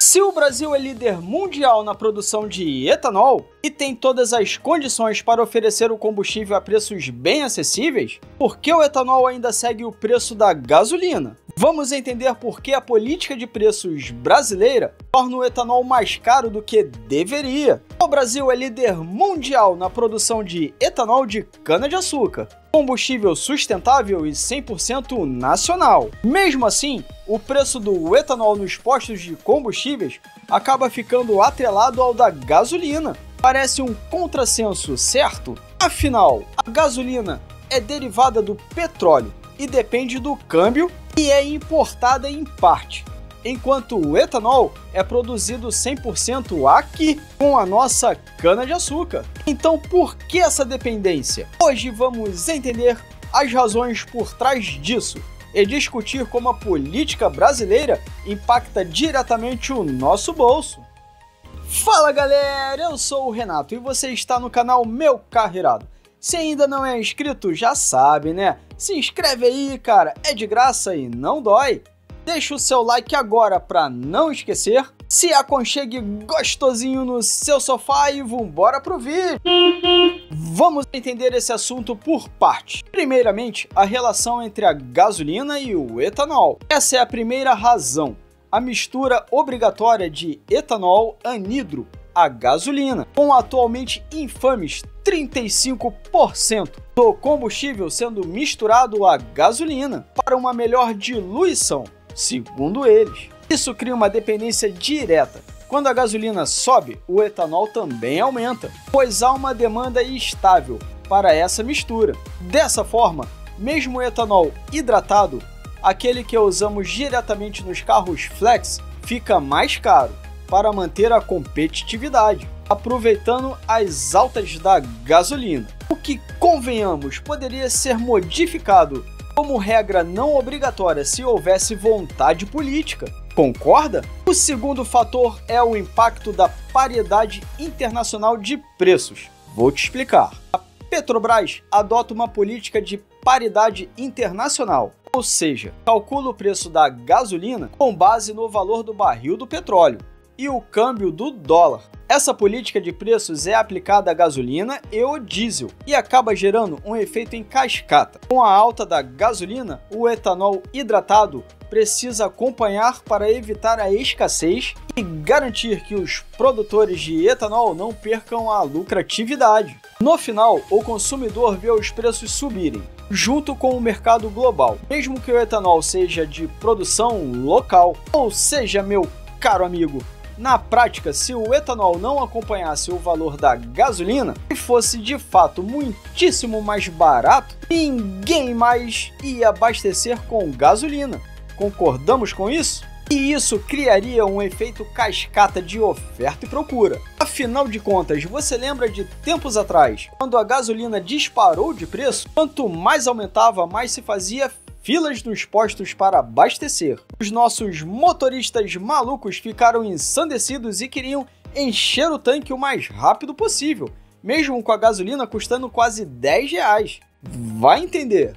Se o Brasil é líder mundial na produção de etanol e tem todas as condições para oferecer o combustível a preços bem acessíveis, por que o etanol ainda segue o preço da gasolina? Vamos entender por que a política de preços brasileira torna o etanol mais caro do que deveria. O Brasil é líder mundial na produção de etanol de cana-de-açúcar, combustível sustentável e 100% nacional. Mesmo assim, o preço do etanol nos postos de combustíveis acaba ficando atrelado ao da gasolina. Parece um contrassenso, certo? Afinal, a gasolina é derivada do petróleo e depende do câmbio e é importada em parte, enquanto o etanol é produzido 100% aqui, com a nossa cana-de-açúcar. Então, por que essa dependência? Hoje vamos entender as razões por trás disso e discutir como a política brasileira impacta diretamente o nosso bolso. Fala galera, eu sou o Renato e você está no canal Meu Carro Irado. Se ainda não é inscrito, já sabe, né? Se inscreve aí, cara, é de graça e não dói. Deixa o seu like agora para não esquecer. Se aconchegue gostosinho no seu sofá e vambora pro vídeo. Vamos entender esse assunto por partes. Primeiramente, a relação entre a gasolina e o etanol. Essa é a primeira razão. A mistura obrigatória de etanol anidro a gasolina, com atualmente infames 35% do combustível sendo misturado à gasolina para uma melhor diluição, segundo eles. Isso cria uma dependência direta. Quando a gasolina sobe, o etanol também aumenta, pois há uma demanda estável para essa mistura. Dessa forma, mesmo o etanol hidratado, aquele que usamos diretamente nos carros flex, fica mais caro para manter a competitividade, aproveitando as altas da gasolina. O que, convenhamos, poderia ser modificado como regra não obrigatória se houvesse vontade política. Concorda? O segundo fator é o impacto da paridade internacional de preços. Vou te explicar. A Petrobras adota uma política de paridade internacional, ou seja, calcula o preço da gasolina com base no valor do barril do petróleo e o câmbio do dólar. Essa política de preços é aplicada à gasolina e ao diesel e acaba gerando um efeito em cascata. Com a alta da gasolina, o etanol hidratado precisa acompanhar para evitar a escassez e garantir que os produtores de etanol não percam a lucratividade. No final, o consumidor vê os preços subirem, junto com o mercado global, mesmo que o etanol seja de produção local. Ou seja, meu caro amigo, na prática, se o etanol não acompanhasse o valor da gasolina e fosse de fato muitíssimo mais barato, ninguém mais ia abastecer com gasolina. Concordamos com isso? E isso criaria um efeito cascata de oferta e procura. Afinal de contas, você lembra de tempos atrás, quando a gasolina disparou de preço? Quanto mais aumentava, mais se fazia filas nos postos para abastecer. Os nossos motoristas malucos ficaram ensandecidos e queriam encher o tanque o mais rápido possível, mesmo com a gasolina custando quase R$10. Vai entender.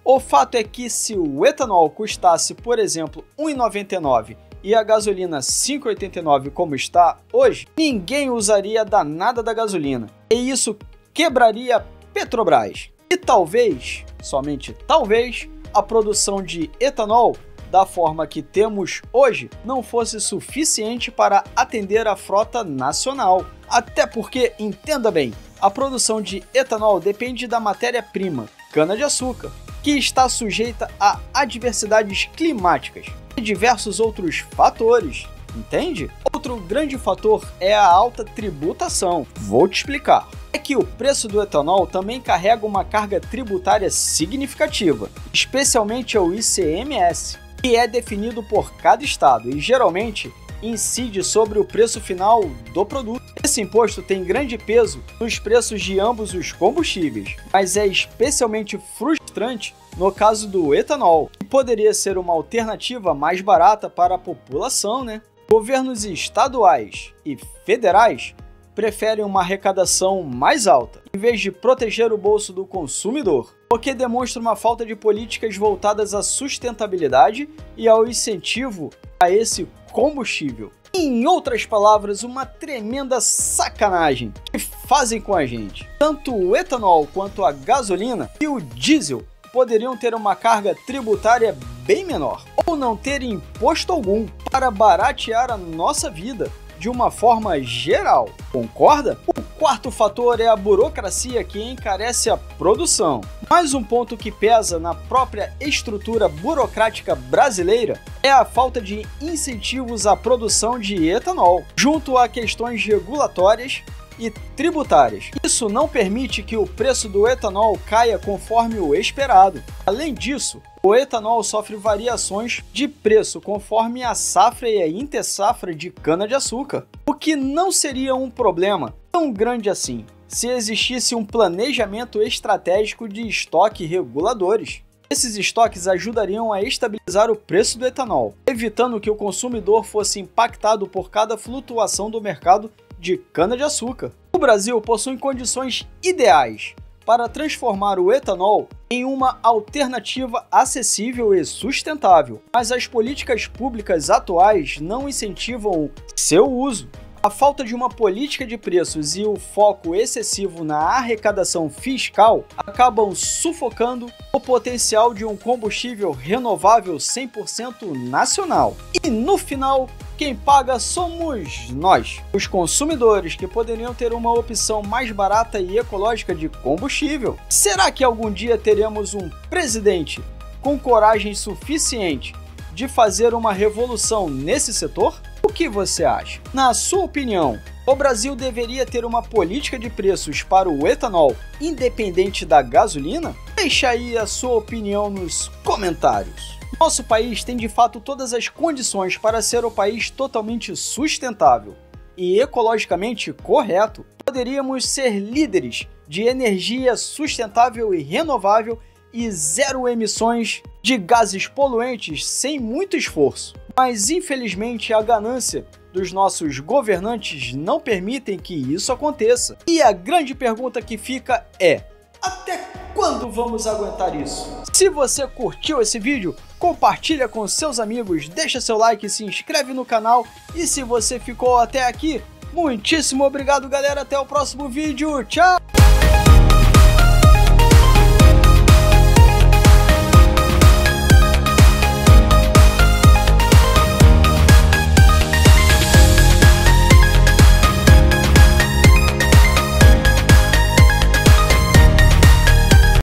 O fato é que se o etanol custasse, por exemplo, R$1,99 e a gasolina R$5,89 como está hoje, ninguém usaria a danada da gasolina. E isso quebraria a Petrobras. E talvez, somente talvez, a produção de etanol, da forma que temos hoje, não fosse suficiente para atender a frota nacional. Até porque, entenda bem, a produção de etanol depende da matéria-prima, cana-de-açúcar, que está sujeita a adversidades climáticas e diversos outros fatores, entende? Outro grande fator é a alta tributação. Vou te explicar. É que o preço do etanol também carrega uma carga tributária significativa, especialmente o ICMS, que é definido por cada estado e geralmente incide sobre o preço final do produto. Esse imposto tem grande peso nos preços de ambos os combustíveis, mas é especialmente frustrante no caso do etanol, que poderia ser uma alternativa mais barata para a população, né? Governos estaduais e federais preferem uma arrecadação mais alta, em vez de proteger o bolso do consumidor, o que demonstra uma falta de políticas voltadas à sustentabilidade e ao incentivo a esse combustível. Em outras palavras, uma tremenda sacanagem que fazem com a gente. Tanto o etanol quanto a gasolina e o diesel poderiam ter uma carga tributária bem menor, ou não ter imposto algum, para baratear a nossa vida de uma forma geral. Concorda? O quarto fator é a burocracia que encarece a produção. Mais um ponto que pesa na própria estrutura burocrática brasileira é a falta de incentivos à produção de etanol, junto a questões regulatórias e tributárias. Isso não permite que o preço do etanol caia conforme o esperado. Além disso, o etanol sofre variações de preço conforme a safra e a intersafra de cana-de-açúcar, o que não seria um problema tão grande assim, se existisse um planejamento estratégico de estoque reguladores. Esses estoques ajudariam a estabilizar o preço do etanol, evitando que o consumidor fosse impactado por cada flutuação do mercado de cana-de-açúcar. O Brasil possui condições ideais para transformar o etanol em uma alternativa acessível e sustentável, mas as políticas públicas atuais não incentivam seu uso. A falta de uma política de preços e o foco excessivo na arrecadação fiscal acabam sufocando o potencial de um combustível renovável 100% nacional. E no final, quem paga somos nós, os consumidores, que poderiam ter uma opção mais barata e ecológica de combustível. Será que algum dia teremos um presidente com coragem suficiente de fazer uma revolução nesse setor? O que você acha? Na sua opinião, o Brasil deveria ter uma política de preços para o etanol independente da gasolina? Deixa aí a sua opinião nos comentários. Nosso país tem de fato todas as condições para ser um país totalmente sustentável e ecologicamente correto. Poderíamos ser líderes de energia sustentável e renovável e zero emissões de gases poluentes sem muito esforço. Mas infelizmente a ganância dos nossos governantes não permitem que isso aconteça. E a grande pergunta que fica é: até quando vamos aguentar isso? Se você curtiu esse vídeo, compartilha com seus amigos, deixa seu like, se inscreve no canal e se você ficou até aqui, muitíssimo obrigado, galera. Até o próximo vídeo. Tchau!